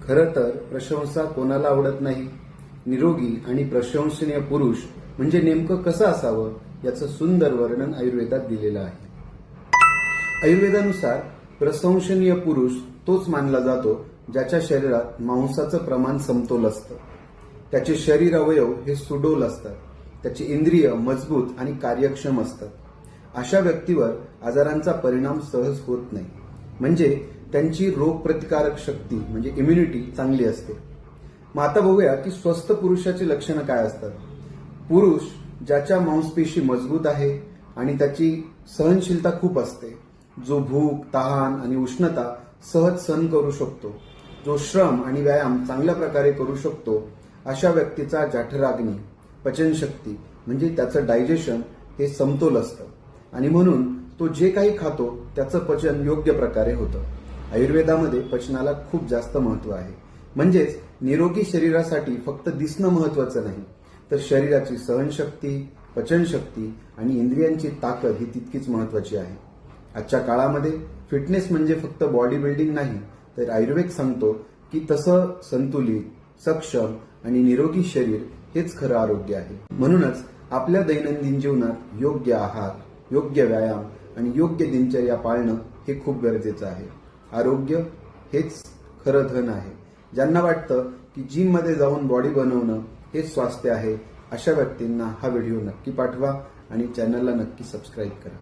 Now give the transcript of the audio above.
खरं तर प्रशंसा कोणाला आवडत नाही. निरोगी आणि प्रशंसनीय पुरुष म्हणजे नेमकं कसं असावं याचं सुंदर वर्णन आयुर्वेदात दिलेलं आहे. आयुर्वेदानुसार प्रशंसनीय पुरुष तोच मानला जातो ज्याच्या शरीरात मांसाचं प्रमाण समतोल असतं, त्याचे शरीर अवयव हे सुडोल असतात, त्याची इंद्रिय मजबूत आणि कार्यक्षम असतात. अशा व्यक्तीवर आजारांचा परिणाम सहज होत नाही, म्हणजे त्यांची रोगप्रतिकारक शक्ती म्हणजे इम्युनिटी चांगली असते. मग आता बघूया की स्वस्थ पुरुषाची लक्षणं काय असतात. पुरुष ज्याच्या मांसपेशी मजबूत आहे आणि त्याची सहनशीलता खूप असते, जो भूक, तहान आणि उष्णता सहज सहन करू शकतो, जो श्रम आणि व्यायाम चांगल्या प्रकारे करू शकतो, अशा व्यक्तीचा जठराग्नी पचनशक्ती म्हणजे त्याचं डायजेशन हे समतोल असतं आणि म्हणून तो जे काही खातो त्याचं पचन योग्य प्रकारे होतं. आयुर्वेदामध्ये पचनाला खूप जास्त महत्व आहे. म्हणजेच निरोगी शरीरासाठी फक्त दिसणं महत्वाचं नाही, तर शरीराची सहनशक्ती, पचनशक्ती आणि इंद्रियांची ताकद ही तितकीच महत्वाची आहे. आजच्या काळामध्ये फिटनेस म्हणजे फक्त बॉडी बिल्डिंग नाही, तर आयुर्वेद सांगतो की तसं संतुलित, सक्षम आणि निरोगी शरीर हेच खरं आरोग्य आहे. म्हणूनच आपल्या दैनंदिन जीवनात योग्य आहार, योग्य व्यायाम आणि योग्य दिनचर्या पाळणं हे खूप गरजेचं आहे. आरोग्य हेच खरं धन आहे. ज्यांना वाटतं की जिम मध्ये जाऊन बॉडी बनवणं हेच स्वास्थ्य आहे, अशा व्यक्तींना हा व्हिडिओ नक्की पाठवा आणि चॅनलला नक्की सबस्क्राईब करा.